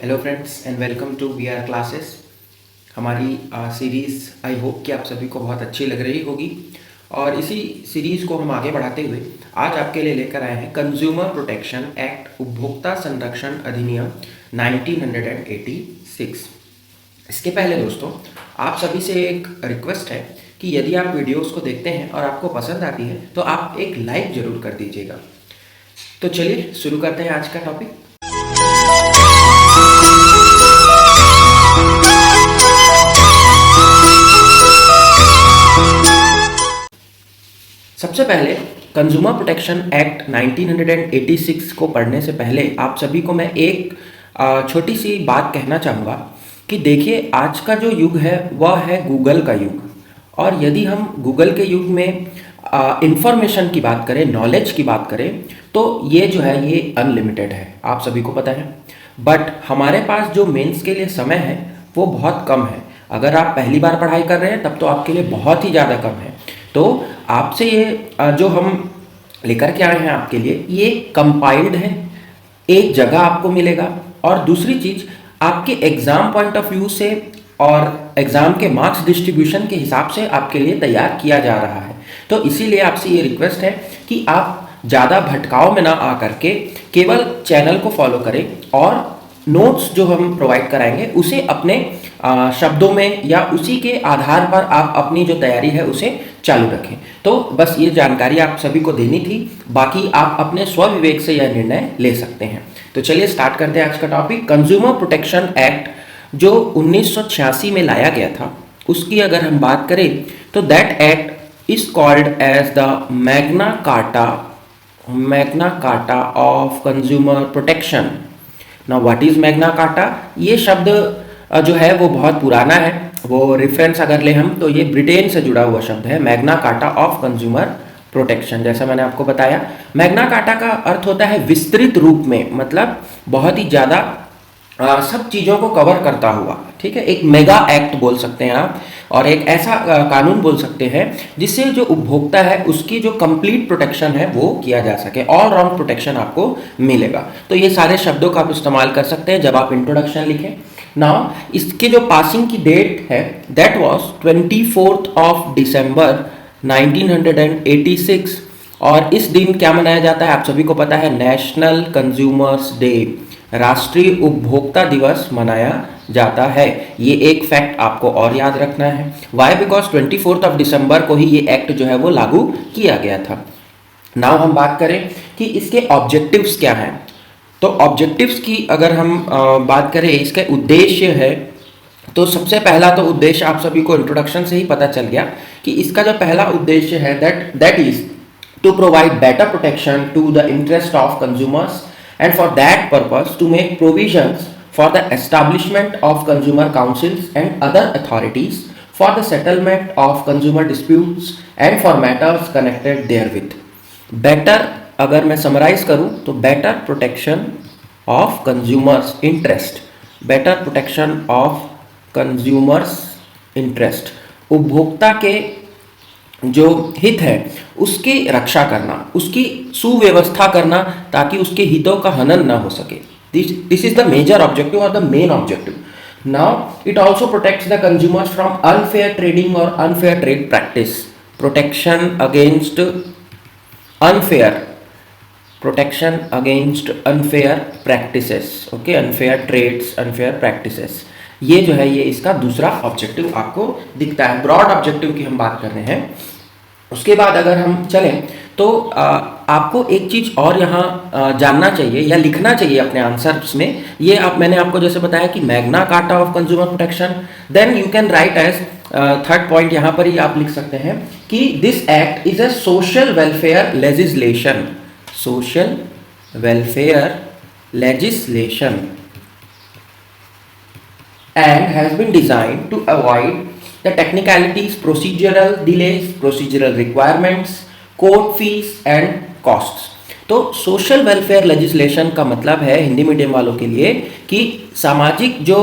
Hello friends and welcome to we are classes. हमारी series I hope कि आप सभी को बहुत अच्छी लग रही होगी और इसी सीरीज़ को हम आगे बढ़ाते हुए आज आपके लिए लेकर आए हैं कंज्यूमर प्रोटेक्शन एक्ट उपभोक्ता संरक्षण अधिनियम 1986। इसके पहले दोस्तों आप सभी से एक रिक्वेस्ट है कि यदि आप वीडियोस को देखते हैं और आपको पसंद आती है तो आप एक लाइक ज़रूर कर दीजिएगा। तो चलिए शुरू करते हैं आज का टॉपिक। सबसे पहले कंज्यूमर प्रोटेक्शन एक्ट 1986 को पढ़ने से पहले आप सभी को मैं एक छोटी सी बात कहना चाहूँगा कि देखिए आज का जो युग है वह है गूगल का युग। और यदि हम गूगल के युग में इंफॉर्मेशन की बात करें, नॉलेज की बात करें, तो ये जो है ये अनलिमिटेड है, आप सभी को पता है। बट हमारे पास जो मेंस के लिए समय है वो बहुत कम है। अगर आप पहली बार पढ़ाई कर रहे हैं तब तो आपके लिए बहुत ही ज़्यादा कम है। तो आपसे ये जो हम लेकर के आए हैं आपके लिए ये कंपाइल्ड है, एक जगह आपको मिलेगा। और दूसरी चीज़ आपके एग्ज़ाम पॉइंट ऑफ व्यू से और एग्ज़ाम के मार्क्स डिस्ट्रीब्यूशन के हिसाब से आपके लिए तैयार किया जा रहा है। तो इसीलिए आपसे ये रिक्वेस्ट है कि आप ज़्यादा भटकाव में ना आ करके केवल चैनल को फॉलो करें और नोट्स जो हम प्रोवाइड कराएंगे उसे अपने शब्दों में या उसी के आधार पर आप अपनी जो तैयारी है उसे चालू रखें। तो बस ये जानकारी आप सभी को देनी थी, बाकी आप अपने स्वविवेक से यह निर्णय ले सकते हैं। तो चलिए स्टार्ट करते हैं आज का टॉपिक। कंज्यूमर प्रोटेक्शन एक्ट जो 1986 में लाया गया था उसकी अगर हम बात करें तो that act is called as the Magna Carta of consumer protection. Now what is Magna Carta? ये शब्द जो है वो बहुत पुराना है। वो रेफरेंस अगर ले हम तो ये ब्रिटेन से जुड़ा हुआ शब्द है, Magna Carta of consumer protection. जैसा मैंने आपको बताया, मैग्ना कार्टा का अर्थ होता है विस्तृत रूप में, मतलब बहुत ही ज़्यादा सब चीज़ों को कवर करता हुआ, ठीक है। एक मेगा एक्ट बोल सकते हैं आप, और एक ऐसा कानून बोल सकते हैं जिससे जो उपभोक्ता है उसकी जो कंप्लीट प्रोटेक्शन है वो किया जा सके, ऑल राउंड प्रोटेक्शन आपको मिलेगा। तो ये सारे शब्दों का आप इस्तेमाल कर सकते हैं जब आप इंट्रोडक्शन लिखें। नाउ इसके जो पासिंग की डेट है दैट वाज 24 दिसंबर 1986। और इस दिन क्या मनाया जाता है आप सभी को पता है, नेशनल कंज्यूमर्स डे, राष्ट्रीय उपभोक्ता दिवस मनाया जाता है। ये एक फैक्ट आपको और याद रखना है। वाई? बिकॉज 24 दिसंबर को ही ये एक्ट जो है वो लागू किया गया था। नाउ हम बात करें कि इसके ऑब्जेक्टिव्स क्या हैं। तो ऑब्जेक्टिव्स की अगर हम बात करें, इसके उद्देश्य है, तो सबसे पहला तो उद्देश्य आप सभी को इंट्रोडक्शन से ही पता चल गया कि इसका जो पहला उद्देश्य है that is to provide better protection to the interest of consumers and for that purpose to make provisions for the establishment of consumer councils and other authorities for the settlement of consumer disputes and for matters connected therewith. Better अगर मैं summarise करूं तो better protection of consumers interest, better protection of consumers interest, उपभोक्ता के जो हित है उसकी रक्षा करना, उसकी सुव्यवस्था करना ताकि उसके हितों का हनन ना हो सके। This is the major objective और the main objective. Now it also protects the consumers from unfair trading और unfair trade practice, protection against unfair practices, okay, unfair trades, unfair practices. ये जो है ये इसका दूसरा ऑब्जेक्टिव आपको दिखता है। ब्रॉड ऑब्जेक्टिव की हम बात कर रहे हैं। उसके बाद अगर हम चलें तो आपको एक चीज़ और यहाँ जानना चाहिए या लिखना चाहिए अपने आंसर्स में। ये मैंने आपको जैसे बताया कि Magna Carta of consumer protection, then you can write as third point यहाँ पर ही आप लिख सकते हैं कि this act is a social welfare legislation, social welfare legislation and has been designed to avoid the technicalities, procedural delays, procedural requirements, court fees and costs. तो social welfare legislation का मतलब है हिंदी मीडियम वालों के लिए कि सामाजिक जो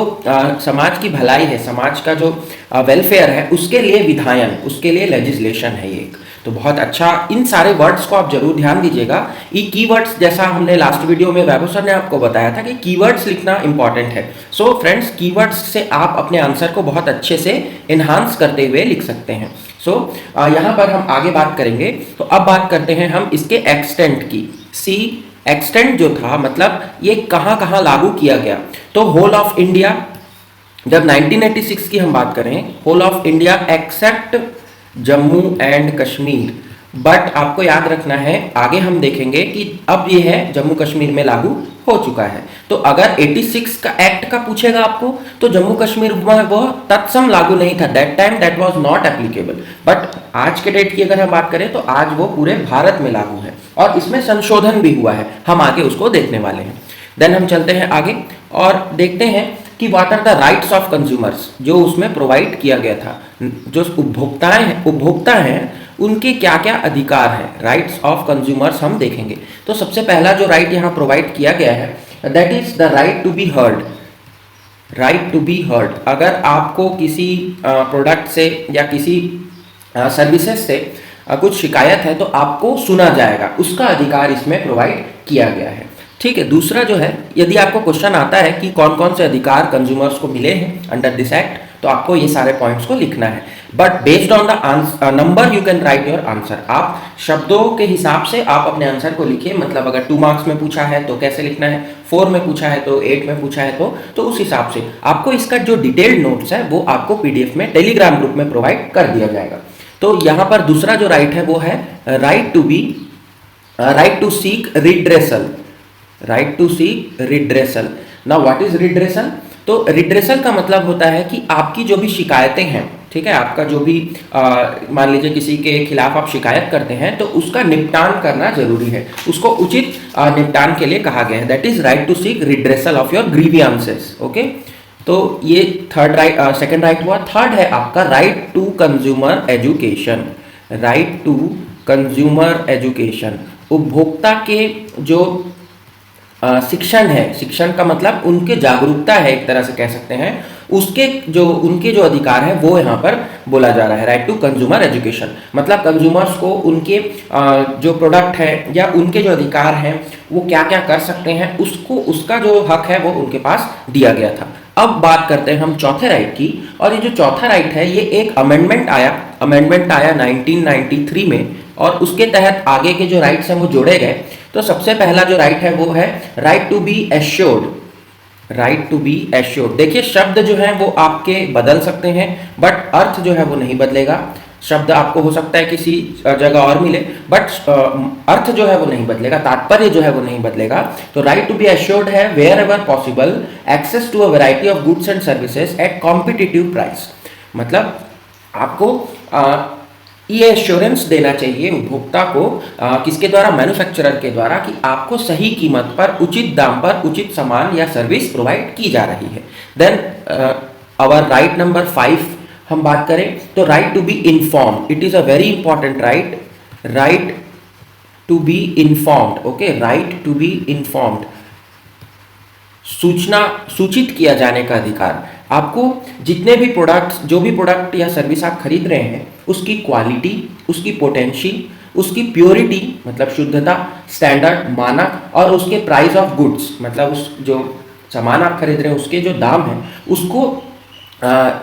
समाज की भलाई है, समाज का जो वेलफेयर है उसके लिए विधायन, उसके लिए लेजिस्लेशन है ये एक। तो बहुत अच्छा, इन सारे वर्ड्स को आप जरूर ध्यान दीजिएगा। ये कीवर्ड्स, जैसा हमने लास्ट वीडियो में वैभव सर ने आपको बताया था कि कीवर्ड्स लिखना इंपॉर्टेंट है। सो फ्रेंड्स, कीवर्ड्स से आप अपने आंसर को बहुत अच्छे से इन्हांस करते हुए लिख सकते हैं। सो यहाँ पर हम आगे बात करेंगे। तो अब बात करते हैं हम इसके एक्सटेंट की। सी एक्सटेंट जो था, मतलब ये कहाँ कहाँ लागू किया गया। तो होल ऑफ इंडिया, जब 1986 की हम बात करें, whole of India except Jammu and Kashmir. But आपको याद रखना है, आगे हम देखेंगे कि अब ये है जम्मू कश्मीर में लागू हो चुका है। तो अगर 86 का एक्ट का पूछेगा आपको, तो जम्मू कश्मीर में वो तत्सम लागू नहीं था, that time that was not applicable. But आज के डेट की अगर हम बात करें तो आज वो पूरे भारत में लागू है और इसमें संशोधन भी हुआ है, हम आगे उसको देखने वाले हैं। देन हम चलते हैं आगे और देखते हैं कि what are the rights of consumers, जो उसमें प्रोवाइड किया गया था। जो उपभोक्ता हैं उनके क्या क्या अधिकार हैं, राइट्स ऑफ कंज्यूमर्स हम देखेंगे। तो सबसे पहला जो राइट यहाँ प्रोवाइड किया गया है, that is the right to be heard. Right to be heard, अगर आपको किसी प्रोडक्ट से या किसी सर्विसेज से कुछ शिकायत है तो आपको सुना जाएगा, उसका अधिकार इसमें प्रोवाइड किया गया है। ठीक है। दूसरा जो है, यदि आपको क्वेश्चन आता है कि कौन कौन से अधिकार कंज्यूमर्स को मिले हैं अंडर दिस एक्ट, तो आपको ये सारे पॉइंट्स को लिखना है। But based on the number you can right your answer. आप शब्दों के हिसाब से आप अपने आंसर को लिखिए। मतलब अगर 2 मार्क्स में पूछा है तो कैसे लिखना है, 4 में पूछा है तो 8 में पूछा है तो उस हिसाब से आपको इसका जो डिटेल्ड नोट्स है वो आपको पीडीएफ में टेलीग्राम ग्रुप में प्रोवाइड कर दिया जाएगा। तो यहाँ पर दूसरा जो राइट है वो है right to seek redressal. Right to seek redressal. Now what is redressal? तो रिड्रेसल का मतलब होता है कि आपकी जो भी शिकायतें हैं, ठीक है, आपका जो भी मान लीजिए किसी के खिलाफ आप शिकायत करते हैं तो उसका निपटान करना जरूरी है, उसको उचित निपटान के लिए कहा गया है। That is right to seek redressal of your grievances. Okay, तो ये सेकंड राइट हुआ। थर्ड है आपका right to consumer education. Right to consumer education, उपभोक्ता के जो शिक्षण है, शिक्षण का मतलब उनके जागरूकता है, एक तरह से कह सकते हैं, उनके जो अधिकार है वो यहाँ पर बोला जा रहा है। राइट टू कंज्यूमर एजुकेशन मतलब कंज्यूमर्स को उनके जो प्रोडक्ट है या उनके जो अधिकार हैं वो क्या क्या कर सकते हैं, उसका जो हक है वो उनके पास दिया गया था। अब बात करते हैं हम चौथे राइट की। और ये जो चौथा राइट है ये एक अमेंडमेंट आया 1993 में, और उसके तहत आगे के जो राइट्स हैं वो जोड़े गए। तो सबसे पहला जो राइट है वो है right to be assured. Right to be assured. देखिए, शब्द जो है वो आपके बदल सकते हैं बट अर्थ जो है वो नहीं बदलेगा। शब्द आपको हो सकता है किसी जगह और मिले बट अर्थ जो है वो नहीं बदलेगा, तात्पर्य जो है वो नहीं बदलेगा। तो राइट टू बी एश्योर्ड है wherever possible access to a variety of goods and services at competitive price. मतलब आपको ये एश्योरेंस देना चाहिए उपभोक्ता को, किसके द्वारा? मैन्युफैक्चरर के द्वारा, कि आपको सही कीमत पर, उचित दाम पर उचित सामान या सर्विस प्रोवाइड की जा रही है। देन आवर राइट नंबर 5 हम बात करें तो right to be informed. It is a very important right. Right to be informed. Okay, right to be informed, सूचित किया जाने का अधिकार। आपको जितने भी प्रोडक्ट्स, जो भी प्रोडक्ट या सर्विस आप खरीद रहे हैं, उसकी क्वालिटी, उसकी पोटेंशियल, उसकी प्योरिटी मतलब शुद्धता, स्टैंडर्ड मानक, और उसके प्राइस ऑफ गुड्स मतलब उस जो सामान आप खरीद रहे हैं उसके जो दाम है उसको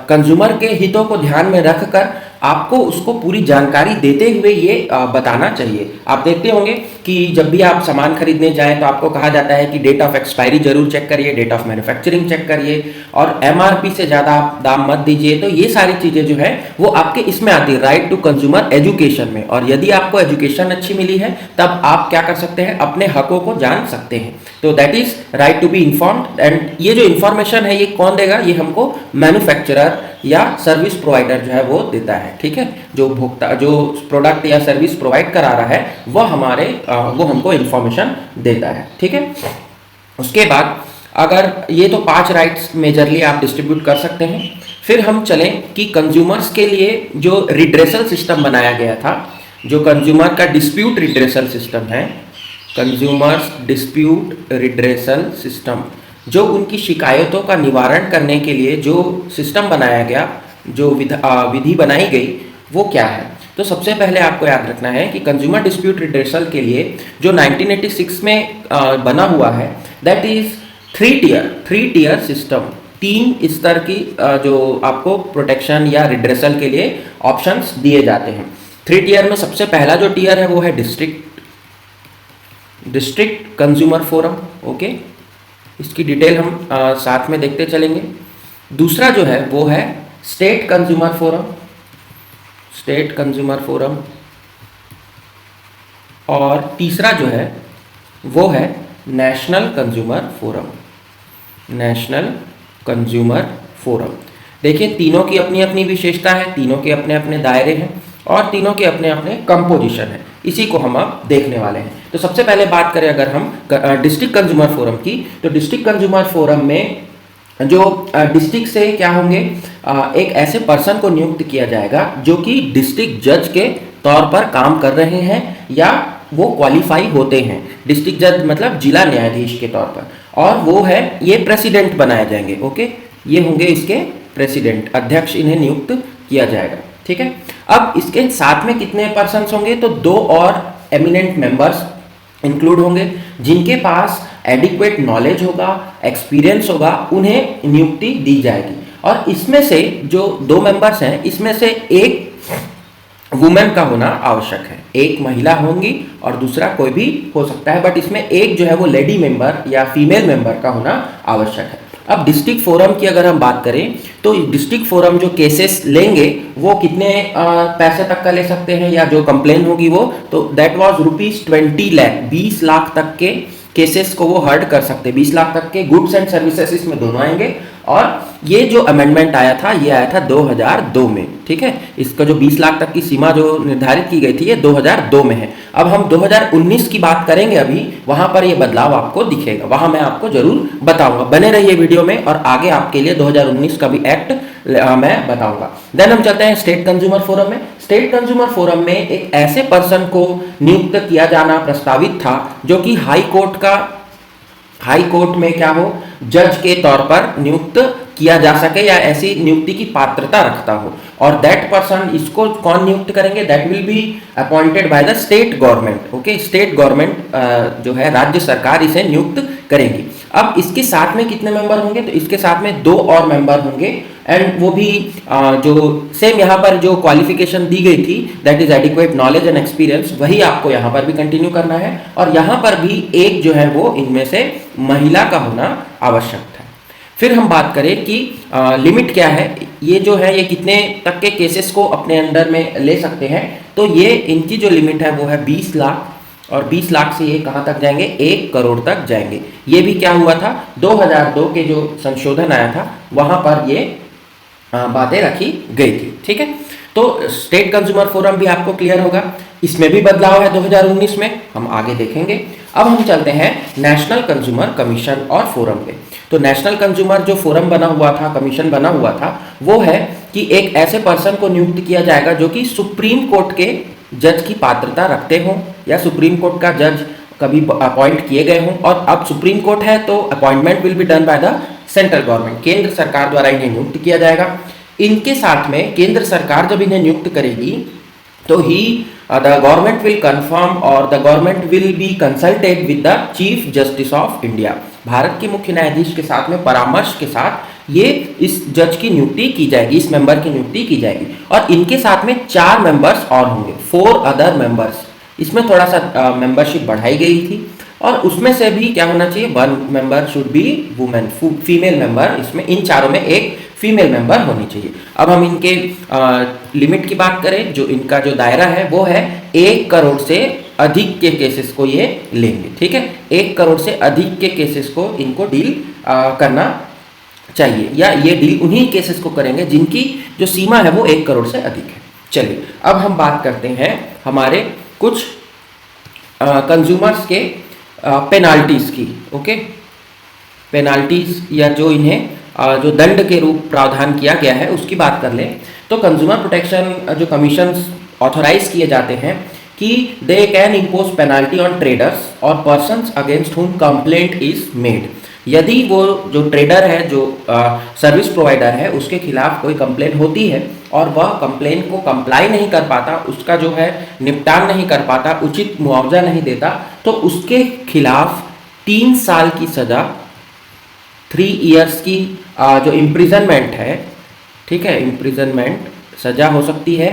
कंज्यूमर के हितों को ध्यान में रखकर आपको उसको पूरी जानकारी देते हुए ये बताना चाहिए। आप देखते होंगे कि जब भी आप सामान खरीदने जाएं तो आपको कहा जाता है कि डेट ऑफ एक्सपायरी जरूर चेक करिए, डेट ऑफ मैन्युफैक्चरिंग चेक करिए, और एमआरपी से ज़्यादा आप दाम मत दीजिए। तो ये सारी चीज़ें जो है वो आपके इसमें आती है, राइट टू कंज्यूमर एजुकेशन में। और यदि आपको एजुकेशन अच्छी मिली है तब आप क्या कर सकते हैं, अपने हकों को जान सकते हैं। तो that is right to be informed. And ये जो इन्फॉर्मेशन है ये कौन देगा? ये हमको मैन्युफैक्चरर या सर्विस प्रोवाइडर जो है वो देता है। ठीक है, जो भोक्ता जो प्रोडक्ट या सर्विस प्रोवाइड करा रहा है वो हमको इन्फॉर्मेशन देता है। ठीक है, उसके बाद अगर ये तो 5 राइट्स मेजरली आप डिस्ट्रीब्यूट कर सकते हैं। फिर हम चलें कि कंज्यूमर्स के लिए जो रिड्रेसल सिस्टम बनाया गया था, जो कंज्यूमर का डिस्प्यूट रिड्रेसल सिस्टम है, कंज्यूमर्स डिस्प्यूट रिड्रेसल सिस्टम, जो उनकी शिकायतों का निवारण करने के लिए जो सिस्टम बनाया गया जो विधि बनाई गई वो क्या है। तो सबसे पहले आपको याद रखना है कि कंज्यूमर डिस्प्यूट रिड्रेसल के लिए जो 1986 में बना हुआ है that is three tier system. 3 स्तर की जो आपको प्रोटेक्शन या रिड्रेसल के लिए ऑप्शंस दिए जाते हैं। 3 टियर में सबसे पहला जो टियर है वो है डिस्ट्रिक्ट कंज्यूमर फोरम। ओके, इसकी डिटेल हम साथ में देखते चलेंगे। दूसरा जो है वो है स्टेट कंज्यूमर फोरम, और तीसरा जो है वो है नेशनल कंज्यूमर फोरम। देखिए, तीनों की अपनी अपनी विशेषता है, तीनों के अपने अपने दायरे हैं और तीनों के अपने अपने कंपोजिशन है। इसी को हम अब देखने वाले हैं। तो सबसे पहले बात करें अगर हम डिस्ट्रिक्ट कंज्यूमर फोरम की, तो डिस्ट्रिक्ट कंज्यूमर फोरम में जो डिस्ट्रिक्ट से क्या होंगे, एक ऐसे पर्सन को नियुक्त किया जाएगा जो कि डिस्ट्रिक्ट जज के तौर पर काम कर रहे हैं या वो क्वालिफाई होते हैं। डिस्ट्रिक्ट जज मतलब जिला न्यायाधीश के तौर पर, और वो है ये प्रेसिडेंट बनाए जाएंगे। ओके, ये होंगे इसके प्रेसिडेंट, अध्यक्ष इन्हें नियुक्त किया जाएगा। ठीक है, अब इसके साथ में कितने पर्सन होंगे, तो 2 और एमिनेंट मेंबर्स इंक्लूड होंगे जिनके पास एडिक्वेट नॉलेज होगा, एक्सपीरियंस होगा, उन्हें नियुक्ति दी जाएगी। और इसमें से जो 2 मेंबर्स हैं, इसमें से एक वुमेन का होना आवश्यक है। एक महिला होंगी और दूसरा कोई भी हो सकता है, बट इसमें एक जो है वो लेडी मेंबर या फीमेल मेंबर का होना आवश्यक है। अब डिस्ट्रिक्ट फोरम की अगर हम बात करें तो डिस्ट्रिक्ट फोरम जो केसेस लेंगे वो कितने पैसे तक का ले सकते हैं, या जो कंप्लेन होगी वो, तो दैट वाज ₹20 लाख, 20 लाख तक के केसेस को वो हर्ड कर सकते हैं। 20 लाख तक के गुड्स एंड सर्विसेज इसमें दोनों आएंगे। और ये जो अमेंडमेंट आया था ये आया था 2002 में। ठीक है, इसका जो 20 लाख तक की सीमा जो निर्धारित की गई थी ये 2002 में है। अब हम 2019 की बात करेंगे, अभी वहां पर ये बदलाव आपको दिखेगा, वहां मैं आपको जरूर बताऊंगा। बने रहिए वीडियो में और आगे आपके लिए 2019 का भी एक्ट मैं बताऊंगा। देन हम चलते हैं स्टेट कंज्यूमर फोरम में। स्टेट कंज्यूमर फोरम में एक ऐसे पर्सन को नियुक्त किया जाना प्रस्तावित था जो कि हाई कोर्ट में क्या हो, जज के तौर पर नियुक्त किया जा सके या ऐसी नियुक्ति की पात्रता रखता हो। और दैट पर्सन, इसको कौन नियुक्त करेंगे, that will be appointed by the state government. Okay, state government जो है राज्य सरकार इसे नियुक्त करेंगी। अब इसके साथ में कितने मेंबर होंगे, तो इसके साथ में 2 और मेंबर होंगे, एंड वो भी जो सेम यहाँ पर जो क्वालिफिकेशन दी गई थी that is adequate knowledge and experience, वही आपको यहाँ पर भी कंटिन्यू करना है। और यहाँ पर भी एक जो है वो इनमें से महिला का होना आवश्यक था। फिर हम बात करें कि लिमिट क्या है, ये जो है ये कितने तक के केसेस को अपने अंडर में ले सकते हैं, तो ये इनकी जो लिमिट है वो है 20 लाख, और 20 लाख से ये कहाँ तक जाएंगे, 1 करोड़ तक जाएंगे। ये भी क्या हुआ था, 2002 के जो संशोधन आया था वहाँ पर ये बातें रखी गई थी। ठीक है, तो स्टेट कंज्यूमर फोरम भी आपको क्लियर होगा, इसमें भी बदलाव है 2019 में, हम आगे देखेंगे। अब हम चलते हैं नेशनल कंज्यूमर कमीशन और फोरम पे। तो नेशनल कंज्यूमर जो फोरम बना हुआ था, कमीशन बना हुआ था, वो है कि एक ऐसे पर्सन को नियुक्त किया जाएगा जो कि सुप्रीम कोर्ट के जज की पात्रता रखते हों या सुप्रीम कोर्ट का जज कभी अपॉइंट किए गए हों। और अब सुप्रीम कोर्ट है तो appointment will be done by the central government, केंद्र सरकार द्वारा इन्हें नियुक्त किया जाएगा। इनके साथ में केंद्र सरकार जब इन्हें नियुक्त करेगी तो ही द गवर्नमेंट विल कंफर्म और the government will be consulted with the chief justice of India. Bharat के मुख्य न्यायाधीश के साथ में परामर्श के साथ ये इस जज की नियुक्ति की जाएगी, इस मेंबर की नियुक्ति की जाएगी। और इनके साथ में 4 मेंबर्स और होंगे, 4 अदर मेंबर्स। इसमें थोड़ा सा मेंबरशिप बढ़ाई गई थी, और उसमें से भी क्या होना चाहिए, 1 member should be women, female member, इसमें इन चारों में एक फीमेल मेंबर होनी चाहिए। अब हम इनके लिमिट की बात करें, जो इनका जो दायरा है वो है 1 करोड़ से अधिक के केसेस को ये लेंगे। ठीक है, 1 करोड़ से अधिक के केसेस को इनको डील करना चाहिए, या ये डील उन्हीं केसेस को करेंगे जिनकी जो सीमा है वो 1 करोड़ से अधिक है। चलिए अब हम बात करते हैं हमारे कुछ कंज्यूमर्स के पेनाल्टीज की। ओके, पेनाल्टीज या जो इन्हें जो दंड के रूप प्रावधान किया गया है उसकी बात कर लें, तो कंज्यूमर प्रोटेक्शन जो कमीशन ऑथोराइज किए जाते हैं कि they can impose penalty on traders और persons against whom complaint is made. यदि वो जो ट्रेडर है, जो सर्विस प्रोवाइडर है, उसके खिलाफ कोई कंप्लेन होती है और वह कंप्लेन को कंप्लाई नहीं कर पाता, उसका जो है निपटान नहीं कर पाता, उचित मुआवजा नहीं देता, तो उसके खिलाफ 3 साल की सजा, 3 इयर्स की जो इम्प्रिजनमेंट है, ठीक है, इम्प्रिजनमेंट सजा हो सकती है,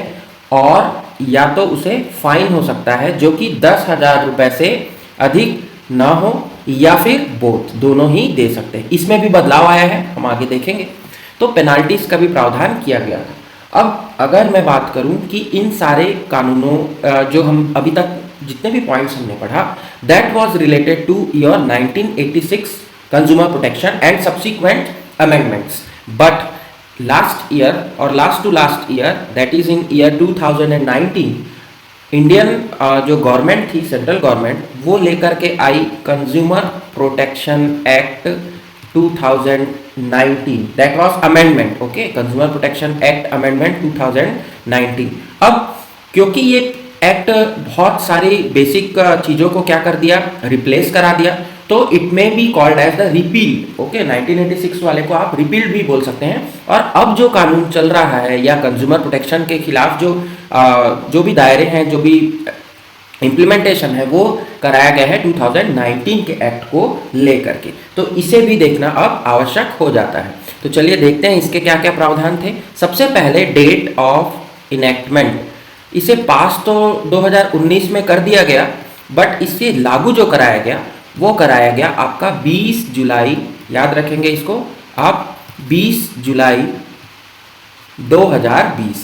और या तो उसे फाइन हो सकता है जो कि 10,000 रुपए से अधिक ना हो, या फिर बोथ, दोनों ही दे सकते हैं। इसमें भी बदलाव आया है, हम आगे देखेंगे। तो पेनाल्टीज का भी प्रावधान किया गया था। अब अगर मैं बात करूं कि इन सारे कानूनों जो हम अभी तक जितने भी पॉइंट्स हमने पढ़ा, that was related to year 1986 consumer protection and subsequent amendments, but last year और last to last year, that is in year 2019, Indian जो गवर्नमेंट थी, सेंट्रल गवर्नमेंट, वो लेकर के आई consumer protection act 2019, that was amendment, okay, consumer protection act amendment 2019। अब क्योंकि ये एक्ट बहुत सारी बेसिक चीज़ों को क्या कर दिया, रिप्लेस करा दिया, तो it may be called as the repeal, okay, 1986 वाले को आप रिपील्ड भी बोल सकते हैं। और अब जो कानून चल रहा है या कंज्यूमर प्रोटेक्शन के खिलाफ जो भी दायरे हैं, जो भी इम्प्लीमेंटेशन है, वो कराया गया है 2019 के एक्ट को लेकर के, तो इसे भी देखना अब आवश्यक हो जाता है। तो चलिए देखते हैं इसके क्या क्या प्रावधान थे। सबसे पहले डेट ऑफ इनेक्टमेंट, इसे पास तो 2019 में कर दिया गया, बट इससे लागू जो कराया गया वो कराया गया आपका 20 जुलाई, याद रखेंगे इसको आप, 20 जुलाई 2020,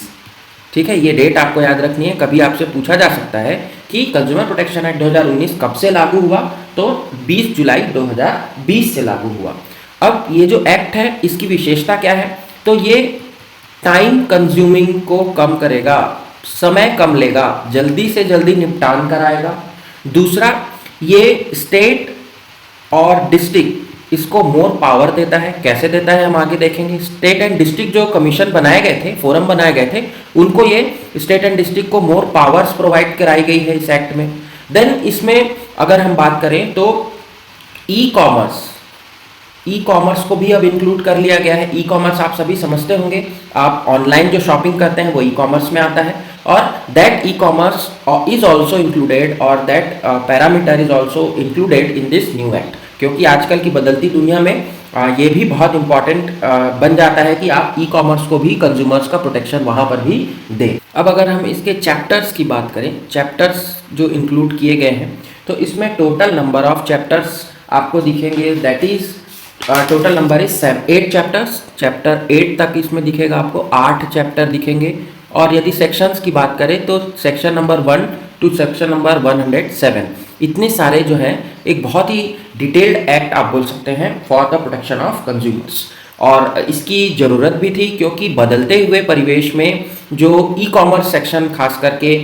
ठीक है, ये डेट आपको याद रखनी है। कभी आपसे पूछा जा सकता है कि कंज्यूमर प्रोटेक्शन एक्ट 2019 कब से लागू हुआ, तो 20 जुलाई 2020 से लागू हुआ। अब ये जो एक्ट है, इसकी विशेषता क्या है, तो ये टाइम कंज्यूमिंग को कम करेगा, समय कम लेगा, जल्दी से जल्दी निपटान कराएगा। दूसरा, ये स्टेट और डिस्ट्रिक्ट, इसको मोर पावर देता है। कैसे देता है हम आगे देखेंगे। स्टेट एंड डिस्ट्रिक्ट जो कमीशन बनाए गए थे, फोरम बनाए गए थे, उनको ये स्टेट एंड डिस्ट्रिक्ट को मोर पावर्स प्रोवाइड कराई गई है इस एक्ट में। देन इसमें अगर हम बात करें तो ई कॉमर्स को भी अब इंक्लूड कर लिया गया है। ई कॉमर्स आप सभी समझते होंगे, आप ऑनलाइन जो शॉपिंग करते हैं वो ई कॉमर्स में आता है, और that e commerce is also included, और that parameter is also included in this new act, क्योंकि आजकल की बदलती दुनिया में ये भी बहुत इंपॉर्टेंट बन जाता है कि आप ई कॉमर्स को भी, कंज्यूमर्स का प्रोटेक्शन वहाँ पर भी दें। अब अगर हम इसके चैप्टर्स की बात करें, चैप्टर्स जो इंक्लूड किए गए हैं, तो इसमें टोटल नंबर ऑफ चैप्टर्स आपको दिखेंगे, that is total number is 8 chapters. Chapter 8 तक इसमें दिखेगा आपको, 8 चैप्टर दिखेंगे। और यदि सेक्शंस की बात करें तो section number 1 to section number 107, इतने सारे जो हैं, एक बहुत ही डिटेल्ड एक्ट आप बोल सकते हैं for the protection of consumers. और इसकी ज़रूरत भी थी, क्योंकि बदलते हुए परिवेश में जो ई कॉमर्स सेक्शन खास करके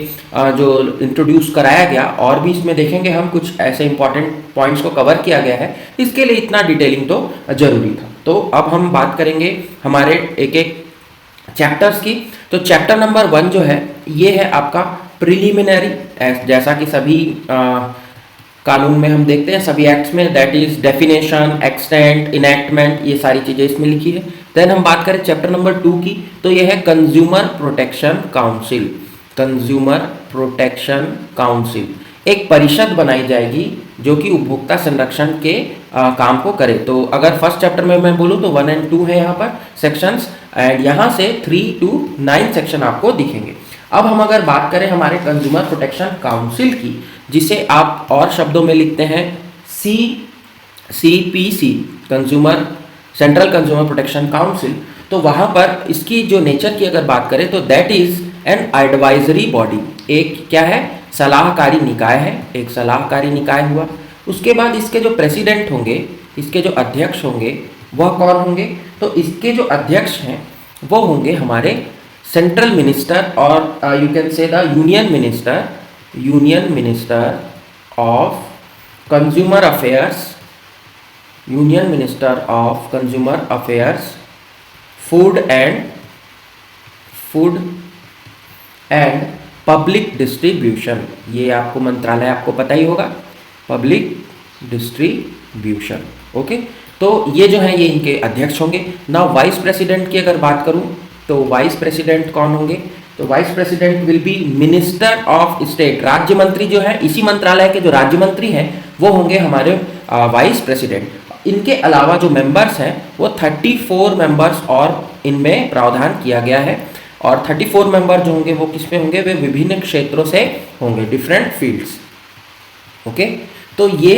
जो इंट्रोड्यूस कराया गया, और भी इसमें देखेंगे हम कुछ ऐसे इंपॉर्टेंट पॉइंट्स को कवर किया गया है, इसके लिए इतना डिटेलिंग तो जरूरी था। तो अब हम बात करेंगे हमारे एक एक चैप्टर्स की। तो चैप्टर नंबर 1 जो है, ये है आपका प्रिलिमिनरी, जैसा कि सभी कानून में हम देखते हैं, सभी एक्ट्स में, that is definition, extent, enactment, ये सारी चीज़ें इसमें लिखी है। देन हम बात करें चैप्टर नंबर 2 की, तो ये है consumer protection council. Consumer protection council, एक परिषद बनाई जाएगी जो कि उपभोक्ता संरक्षण के काम को करे। तो अगर फर्स्ट चैप्टर में मैं बोलूँ तो 1 और 2 है यहाँ पर सेक्शंस, एंड यहाँ से 3 to 9 सेक्शन आपको दिखेंगे। अब हम अगर बात करें हमारे कंज्यूमर प्रोटेक्शन काउंसिल की, जिसे आप और शब्दों में लिखते हैं CPC, consumer central consumer protection council, तो वहाँ पर इसकी जो नेचर की अगर बात करें तो that is an advisory body, एक क्या है, सलाहकारी निकाय है, एक सलाहकारी निकाय हुआ। उसके बाद इसके जो प्रेसिडेंट होंगे, इसके जो अध्यक्ष होंगे, वह कौन होंगे, तो इसके जो अध्यक्ष हैं वो होंगे हमारे सेंट्रल मिनिस्टर, और you can say the union minister of consumer affairs, union minister of consumer affairs, food and public distribution. ये आपको मंत्रालय आपको पता ही होगा, पब्लिक डिस्ट्रीब्यूशन, ओके। तो ये जो है ये इनके अध्यक्ष होंगे। ना वाइस प्रेसिडेंट की अगर बात करूं तो वाइस प्रेसिडेंट कौन होंगे, तो vice president will be minister of state, राज्य मंत्री जो है इसी मंत्रालय के जो राज्य मंत्री हैं वो होंगे हमारे वाइस प्रेसिडेंट। इनके अलावा जो मेंबर्स हैं वो 34 मेंबर्स और इनमें प्रावधान किया गया है, और 34 मेंबर जो होंगे वो किस में होंगे, वे विभिन्न क्षेत्रों से होंगे, डिफरेंट फील्ड्स। ओके, तो ये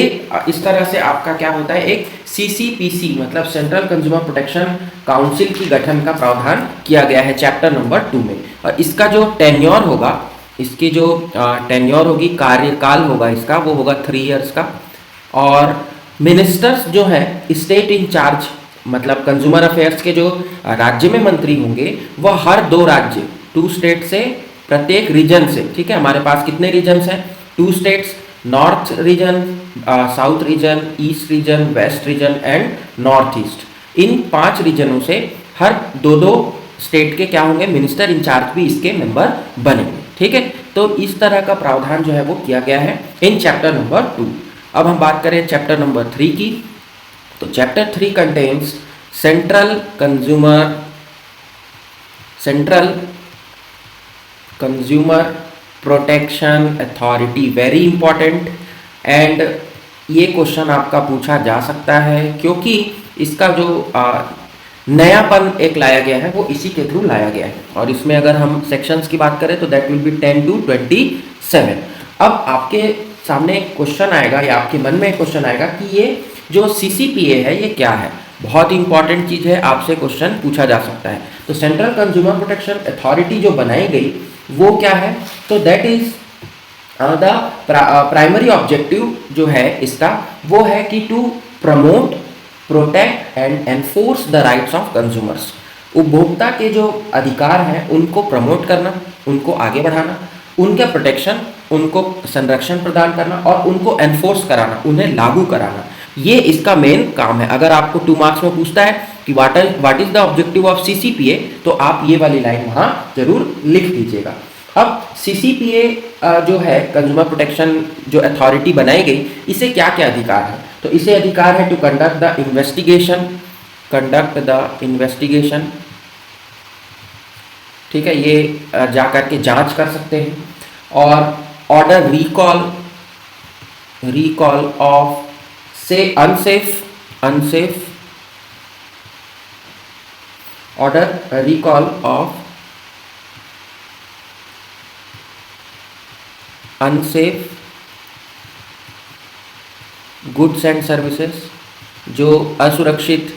इस तरह से आपका क्या होता है, एक सीसीपीसी मतलब सेंट्रल कंज्यूमर प्रोटेक्शन काउंसिल की गठन का प्रावधान किया गया है चैप्टर नंबर 2 में। और इसका जो टेन्योर होगा, इसकी जो टेन्योर होगी, कार्यकाल होगा इसका, वो होगा 3 इयर्स का। और मिनिस्टर्स जो है स्टेट इंचार्ज मतलब कंज्यूमर अफेयर्स के जो राज्य में मंत्री होंगे वह हर 2 राज्य 2 स्टेट से, प्रत्येक रीजन से, ठीक है। हमारे पास कितने रीजन्स हैं, 2 states, north region, south region, east region, west region and north east. इन 5 रीजनों से हर 2-2 स्टेट के क्या होंगे, मिनिस्टर इंचार्ज भी इसके मेंबर बनेंगे, ठीक है। तो इस तरह का प्रावधान जो है वो किया गया है इन चैप्टर नंबर 2। अब हम बात करें चैप्टर नंबर 3 की, तो chapter 3 contains central consumer protection authority, very important. And ये क्वेश्चन आपका पूछा जा सकता है क्योंकि इसका जो नयापन एक लाया गया है वो इसी के थ्रू लाया गया है। और इसमें अगर हम सेक्शंस की बात करें तो दैट विल बी 10 to 27। अब आपके सामने एक क्वेश्चन आएगा या आपके मन में एक क्वेश्चन आएगा कि ये जो सीसीपीए है ये क्या है, बहुत इंपॉर्टेंट चीज़ है, आपसे क्वेश्चन पूछा जा सकता है। तो सेंट्रल कंज्यूमर प्रोटेक्शन अथॉरिटी जो बनाई गई वो क्या है, तो that is the primary objective जो है इसका वो है कि to promote, protect and enforce the rights of consumers. उपभोक्ता के जो अधिकार हैं उनको प्रमोट करना, उनको आगे बढ़ाना, उनके प्रोटेक्शन, उनको संरक्षण प्रदान करना और उनको एनफोर्स कराना, उन्हें लागू कराना, ये इसका मेन काम है। अगर आपको 2 मार्क्स में पूछता है कि what is the objective of CCPA, तो आप ये वाली लाइन वहां जरूर लिख दीजिएगा। अब सीसीपीए जो है कंज्यूमर प्रोटेक्शन जो अथॉरिटी बनाई गई, इसे क्या क्या अधिकार है, तो इसे अधिकार है टू कंडक्ट द इन्वेस्टिगेशन, ठीक है, ये जा करके जांच कर सकते हैं। और ऑर्डर रिकॉल ऑफ से unsafe order recall of unsafe goods and services, जो असुरक्षित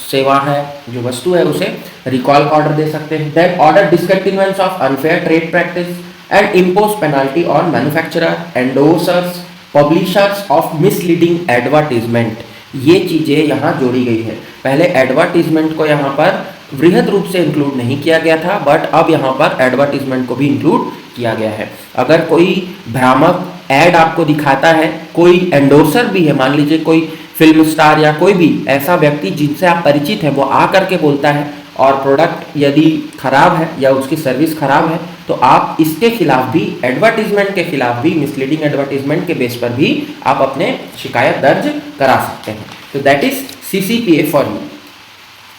सेवा है, जो वस्तु है, उसे रिकॉल का ऑर्डर दे सकते हैं। Then order discontinuance of unfair trade practice and impose penalty on manufacturer, endorsers, publishers of misleading advertisement, ये चीज़ें यहाँ जोड़ी गई है। पहले एडवर्टीजमेंट को यहाँ पर वृहद रूप से इंक्लूड नहीं किया गया था, बट अब यहाँ पर एडवर्टीजमेंट को भी इंक्लूड किया गया है। अगर कोई भ्रामक एड आपको दिखाता है, कोई एंडोर्सर भी है, मान लीजिए कोई फिल्म स्टार या कोई भी ऐसा व्यक्ति जिनसे आप परिचित हैं, वो आ करके बोलता है और प्रोडक्ट यदि खराब है या उसकी सर्विस खराब है, तो आप इसके खिलाफ भी, एडवर्टीजमेंट के खिलाफ भी, मिसलीडिंग एडवर्टीजमेंट के बेस पर भी आप अपने शिकायत दर्ज करा सकते हैं। तो that is CCPA for you.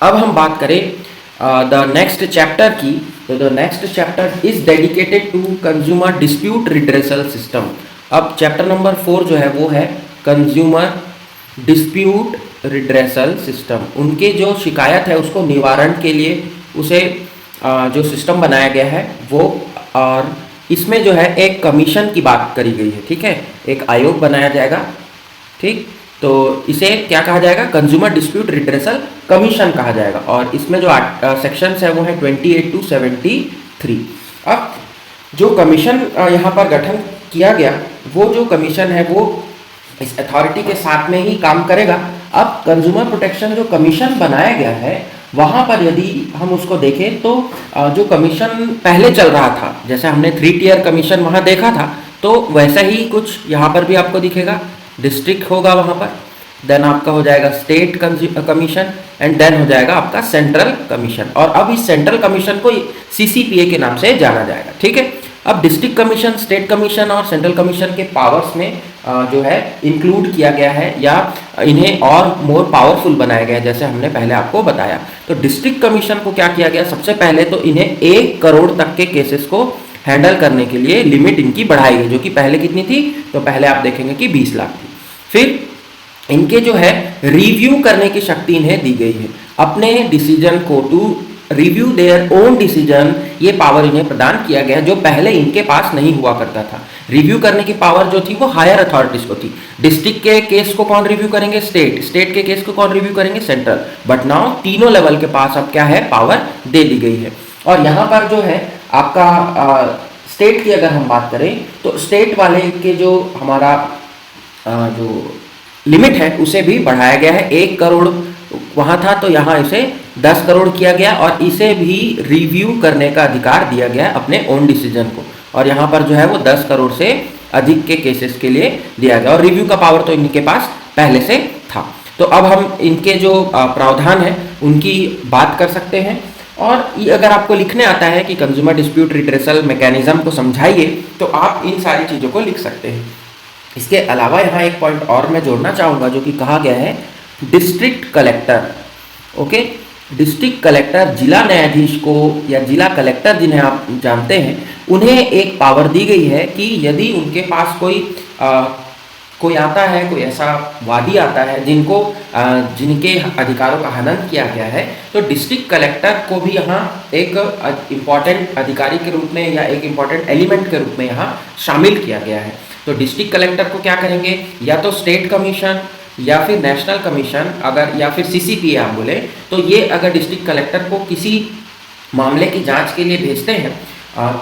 अब हम बात करें द नेक्स्ट चैप्टर की, तो the next chapter is dedicated to consumer dispute redressal system. अब चैप्टर नंबर 4 जो है वो है कंज्यूमर डिस्प्यूट रिड्रेसल सिस्टम। उनके जो शिकायत है उसको निवारण के लिए उसे जो सिस्टम बनाया गया है वो, और इसमें जो है एक कमीशन की बात करी गई है, ठीक है, एक आयोग बनाया जाएगा, ठीक। तो इसे क्या कहा जाएगा, कंज्यूमर डिस्प्यूट रिड्रेसल कमीशन कहा जाएगा। और इसमें जो सेक्शंस है वो है 28 to 73। अब जो कमीशन यहाँ पर गठन किया गया, वो जो कमीशन है वो इस अथॉरिटी के साथ में ही काम करेगा। अब कंज्यूमर प्रोटेक्शन जो कमीशन बनाया गया है वहाँ पर यदि हम उसको देखें तो जो कमीशन पहले चल रहा था, जैसे हमने 3 टियर कमीशन वहाँ देखा था, तो वैसा ही कुछ यहाँ पर भी आपको दिखेगा। डिस्ट्रिक्ट होगा वहाँ पर, देन आपका हो जाएगा स्टेट कमीशन एंड देन हो जाएगा आपका सेंट्रल कमीशन। और अब इस सेंट्रल कमीशन को सीसीपीए के नाम से जाना जाएगा, ठीक है। अब डिस्ट्रिक्ट कमीशन, स्टेट कमीशन और सेंट्रल कमीशन के पावर्स में जो है इंक्लूड किया गया है या इन्हें और मोर पावरफुल बनाया गया है, जैसे हमने पहले आपको बताया। तो डिस्ट्रिक्ट कमीशन को क्या किया गया, सबसे पहले तो इन्हें 1 करोड़ तक के केसेस को हैंडल करने के लिए लिमिट इनकी बढ़ाई गई, जो कि पहले कितनी थी, तो पहले आप देखेंगे कि 20 लाख थी। फिर इनके जो है रिव्यू करने की शक्ति इन्हें दी गई है, अपने डिसीजन को to review their own decision, ये पावर इन्हें प्रदान किया गया जो पहले इनके पास नहीं हुआ करता था। रिव्यू करने की पावर जो थी वो हायर अथॉरिटीज को थी। डिस्ट्रिक्ट के केस को कौन रिव्यू करेंगे, स्टेट, स्टेट के केस को कौन रिव्यू करेंगे, सेंट्रल। बट नाउ तीनों लेवल के पास अब क्या है, पावर दे दी गई है। और यहाँ पर जो है आपका स्टेट की अगर हम बात करें तो स्टेट वाले के जो हमारा जो लिमिट है उसे भी बढ़ाया गया है। 1 करोड़ वहां था तो यहाँ इसे 10 करोड़ किया गया और इसे भी रिव्यू करने का अधिकार दिया गया अपने ओन डिसीजन को। और यहाँ पर जो है वो 10 करोड़ से अधिक के केसेस के लिए दिया गया और रिव्यू का पावर तो इनके पास पहले से था। तो अब हम इनके जो प्रावधान है उनकी बात कर सकते हैं। और ये अगर आपको लिखने आता है कि कंज्यूमर डिस्प्यूट रिट्रेसल मैकेनिज्म को समझाइए तो आप इन सारी चीज़ों को लिख सकते हैं। इसके अलावा यहाँ एक पॉइंट और मैं जोड़ना चाहूँगा जो कि कहा गया है district collector. Okay, district collector जिला न्यायाधीश को या जिला कलेक्टर जिन्हें आप जानते हैं उन्हें एक पावर दी गई है कि यदि उनके पास कोई आता है, कोई ऐसा वादी आता है जिनके अधिकारों का हनन किया गया है, तो डिस्ट्रिक्ट कलेक्टर को भी यहाँ एक इम्पॉर्टेंट अधिकारी के रूप में या एक इम्पॉर्टेंट एलिमेंट के रूप में यहाँ शामिल किया गया है। तो डिस्ट्रिक्ट कलेक्टर को क्या करेंगे, या तो स्टेट कमीशन या फिर नेशनल कमीशन अगर या फिर सीसीपी आप बोले, तो ये अगर डिस्ट्रिक्ट कलेक्टर को किसी मामले की जांच के लिए भेजते हैं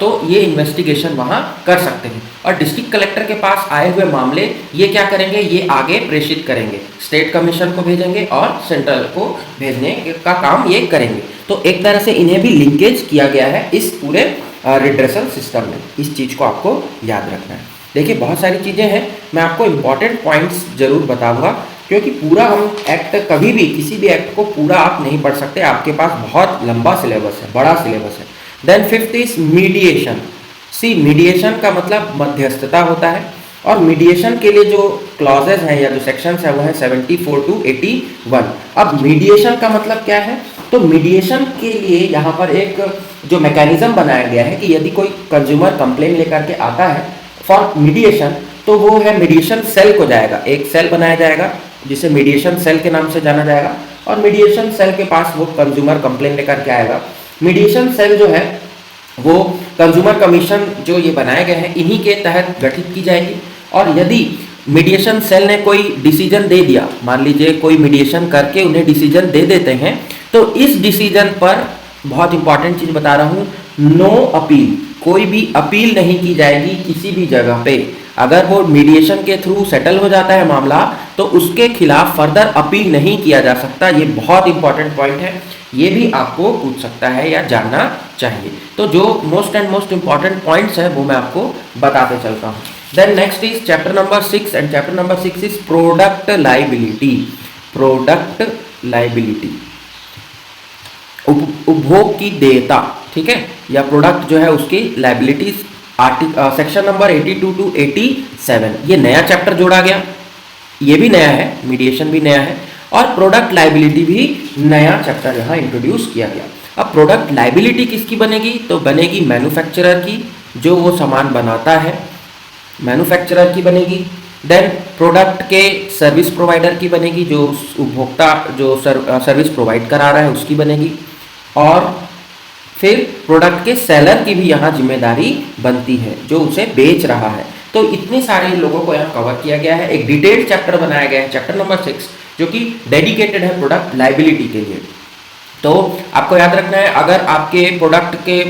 तो ये इन्वेस्टिगेशन वहाँ कर सकते हैं। और डिस्ट्रिक्ट कलेक्टर के पास आए हुए मामले ये क्या करेंगे, ये आगे प्रेषित करेंगे, स्टेट कमीशन को भेजेंगे और सेंट्रल को भेजने का काम ये करेंगे। तो एक तरह से इन्हें भी लिंकेज किया गया है इस पूरे रिड्रेसल सिस्टम में। इस चीज़ को आपको याद रखना है। देखिए बहुत सारी चीज़ें हैं, मैं आपको इम्पॉर्टेंट पॉइंट्स जरूर बताऊंगा क्योंकि पूरा हम एक्ट कभी भी किसी भी एक्ट को पूरा आप नहीं पढ़ सकते, आपके पास बहुत लंबा सिलेबस है, बड़ा सिलेबस है। Then 5th is mediation. See mediation का मतलब मध्यस्थता होता है और मीडिएशन के लिए जो क्लॉजेज हैं या जो सेक्शंस हैं वो है 74 to 81। अब मीडिएशन का मतलब क्या है, तो मीडिएशन के लिए यहाँ पर एक जो मैकेनिज्म बनाया गया है कि यदि कोई कंज्यूमर कंप्लेन लेकर के आता है फॉर मीडिएशन तो वो है मीडिएशन सेल को जाएगा, एक सेल बनाया जाएगा जिसे मीडिएशन सेल के नाम से जाना जाएगा और मीडिएशन सेल के पास वो कंज्यूमर कंप्लेन लेकर के आएगा। मीडिएशन सेल जो है वो कंज्यूमर कमीशन जो ये बनाए गए हैं इन्हीं के तहत गठित की जाएगी। और यदि मीडिएशन सेल ने कोई डिसीजन दे दिया, मान लीजिए कोई मीडिएशन करके उन्हें डिसीजन दे देते हैं, तो इस डिसीजन पर बहुत इंपॉर्टेंट चीज बता रहा हूँ, नो अपील, कोई भी अपील नहीं की जाएगी किसी भी जगह पे। अगर वो मीडिएशन के थ्रू सेटल हो जाता है मामला तो उसके खिलाफ फर्दर अपील नहीं किया जा सकता। ये बहुत इंपॉर्टेंट पॉइंट है, ये भी आपको पूछ सकता है या जानना चाहिए। तो जो मोस्ट इंपॉर्टेंट पॉइंट्स है वो मैं आपको बताते चलता हूँ। Then next is chapter number 6 and chapter number 6 is product liability. Product liability, उपभोग की देयता, ठीक है, या प्रोडक्ट जो है उसकी लाइबिलिटीज, सेक्शन नंबर 82 to 87। ये नया चैप्टर जोड़ा गया, ये भी नया है, मीडिएशन भी नया है और प्रोडक्ट लाइबिलिटी भी नया चैप्टर यहाँ इंट्रोड्यूस किया गया। अब प्रोडक्ट लाइबिलिटी किसकी बनेगी, तो बनेगी मैन्युफैक्चरर की, जो वो सामान बनाता है, मैन्युफैक्चरर की बनेगी। देन प्रोडक्ट के सर्विस प्रोवाइडर की बनेगी, जो उपभोक्ता जो सर्विस प्रोवाइड करा रहा है उसकी बनेगी। और फिर प्रोडक्ट के सेलर की भी यहाँ जिम्मेदारी बनती है जो उसे बेच रहा है। तो इतने सारे लोगों को यहाँ कवर किया गया है, एक डिटेल्ड चैप्टर बनाया गया है, चैप्टर नंबर 6, जो कि डेडिकेटेड है प्रोडक्ट लाइबिलिटी के लिए। तो आपको याद रखना है, अगर आपके प्रोडक्ट के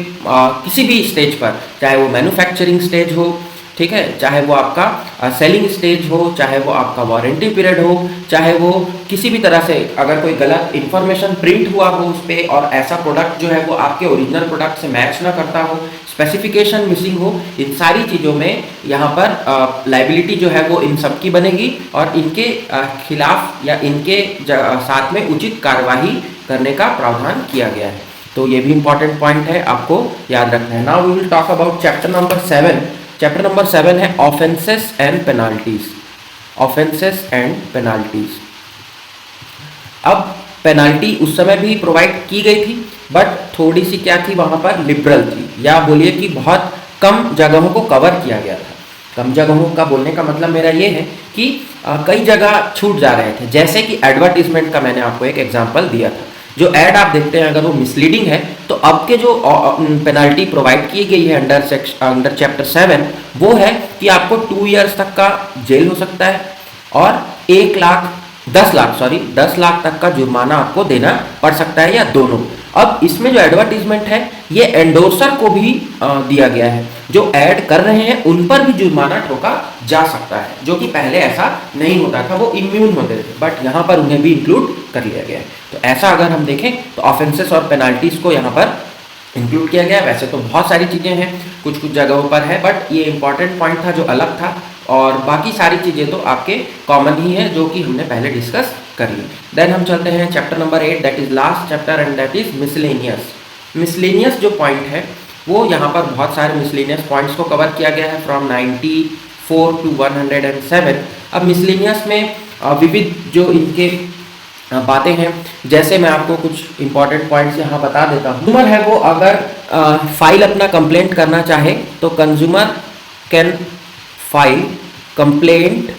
किसी भी स्टेज पर, चाहे वो मैन्युफैक्चरिंग स्टेज हो, ठीक है, चाहे वो आपका सेलिंग स्टेज हो, चाहे वो आपका वारंटी पीरियड हो, चाहे वो किसी भी तरह से अगर कोई गलत इन्फॉर्मेशन प्रिंट हुआ हो उस पर और ऐसा प्रोडक्ट जो है वो आपके ओरिजिनल प्रोडक्ट से मैच ना करता हो, स्पेसिफिकेशन मिसिंग हो, इन सारी चीज़ों में यहाँ पर लाइबिलिटी जो है वो इन सब की बनेगी और इनके खिलाफ या इनके साथ में उचित कार्यवाही करने का प्रावधान किया गया है। तो ये भी इंपॉर्टेंट पॉइंट है, आपको याद रखना है। Now we will talk about chapter number 7। Chapter number 7 है offences and penalties. Offences and penalties. अब पेनाल्टी उस समय भी प्रोवाइड की गई थी, बट थोड़ी सी क्या थी वहाँ पर, लिबरल थी, या बोलिए कि बहुत कम जगहों को कवर किया गया था। कम जगहों का बोलने का मतलब मेरा ये है कि कई जगह छूट जा रहे थे। जैसे कि एडवर्टीजमेंट का मैंने आपको एक एग्जांपल दिया था। जो ऐड आप देखते हैं अगर वो मिसलीडिंग है तो अब के जो पेनल्टी प्रोवाइड की गई है अंडर चैप्टर 7 वो है कि आपको 2 ईयर्स तक का जेल हो सकता है और 10 लाख तक का जुर्माना आपको देना पड़ सकता है, या दोनों। अब इसमें जो एडवर्टीजमेंट है ये एंडोर्सर को भी दिया गया है। जो ऐड कर रहे हैं उन पर भी जुर्माना ठोका जा सकता है, जो कि पहले ऐसा नहीं होता था, वो इम्यून होते थे, बट यहाँ पर उन्हें भी इंक्लूड कर लिया गया है। तो ऐसा अगर हम देखें तो ऑफेंसेस और पेनाल्टीज को यहाँ पर इंक्लूड किया गया। वैसे तो बहुत सारी चीज़ें हैं, कुछ कुछ जगहों पर है, बट ये इंपॉर्टेंट पॉइंट था जो अलग था, और बाकी सारी चीज़ें तो आपके कॉमन ही है जो कि हमने पहले डिस्कस कर ली। देन हम चलते हैं chapter number 8, that is last chapter and that is miscellaneous. Miscellaneous जो पॉइंट है वो यहाँ पर बहुत सारे मिसलेनियस पॉइंट्स को कवर किया गया है फ्रॉम 94 टू 107। अब मिसलेनियस में विविध जो इनके बातें हैं, जैसे मैं आपको कुछ इंपॉर्टेंट पॉइंट्स यहाँ बता देता हूँ। कंज्यूमर है वो अगर फाइल अपना कंप्लेंट करना चाहे तो consumer can file complaint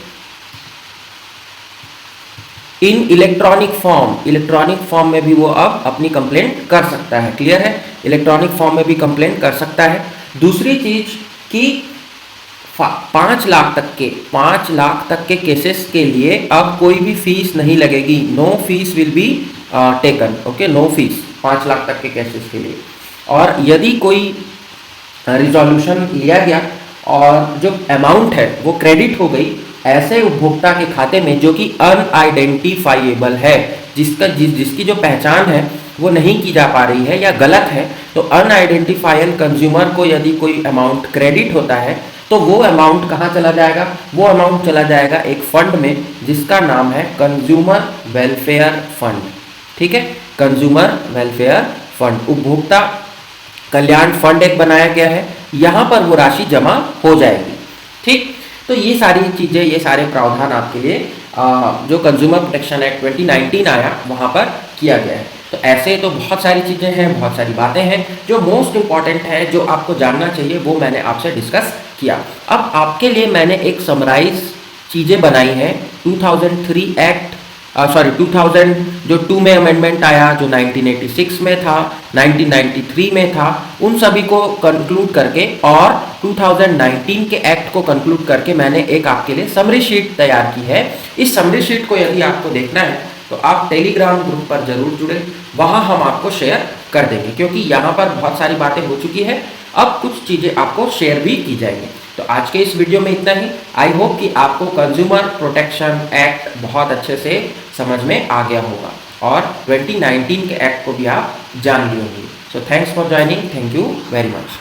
in electronic form में भी वो अब अपनी कंप्लेंट कर सकता है। क्लियर है, इलेक्ट्रॉनिक फॉर्म में भी कंप्लेंट कर सकता है। दूसरी चीज कि 5 लाख तक के केसेस के लिए अब कोई भी फीस नहीं लगेगी, no fees will be taken, okay, no fees 5 lakh तक के केसेस के लिए। और यदि कोई रिजोल्यूशन लिया गया और जो अमाउंट है वो क्रेडिट हो गई ऐसे उपभोक्ता के खाते में जो कि अनआइडेंटिफाइएबल है, जिसकी जो पहचान है वो नहीं की जा पा रही है या गलत है, तो अनआइडेंटिफाइड कंज्यूमर को यदि कोई अमाउंट क्रेडिट होता है तो वो अमाउंट कहाँ चला जाएगा, वो अमाउंट चला जाएगा एक फंड में जिसका नाम है कंज्यूमर वेलफेयर फंड। ठीक है, कंज्यूमर वेलफेयर फंड, उपभोक्ता कल्याण फंड एक बनाया गया है, यहाँ पर वो राशि जमा हो जाएगी। ठीक, तो ये सारी चीज़ें, ये सारे प्रावधान आपके लिए जो कंज्यूमर प्रोटेक्शन एक्ट 2019 आया वहाँ पर किया गया है। तो ऐसे तो बहुत सारी चीज़ें हैं, बहुत सारी बातें हैं। जो मोस्ट इम्पॉर्टेंट है, जो आपको जानना चाहिए, वो मैंने आपसे डिस्कस किया। अब आपके लिए मैंने एक समराइज चीज़ें बनाई हैं 2003 एक्ट 2000 जो 2 में अमेंडमेंट आया, जो 1986 में था, 1993 में था, उन सभी को कंक्लूड करके और 2019 के एक्ट को कंक्लूड करके मैंने एक आपके लिए समरी शीट तैयार की है। इस समरी शीट को यदि आपको देखना है तो आप टेलीग्राम ग्रुप पर जरूर जुड़े, वहाँ हम आपको शेयर कर देंगे, क्योंकि यहाँ पर बहुत सारी बातें हो चुकी है, अब कुछ चीज़ें आपको शेयर भी की जाएंगी। तो आज के इस वीडियो में इतना ही। आई होप कि आपको कंज्यूमर प्रोटेक्शन एक्ट बहुत अच्छे से समझ में आ गया होगा और 2019 के एक्ट को भी आप जान लिए होंगे। So thanks for joining, thank you very much.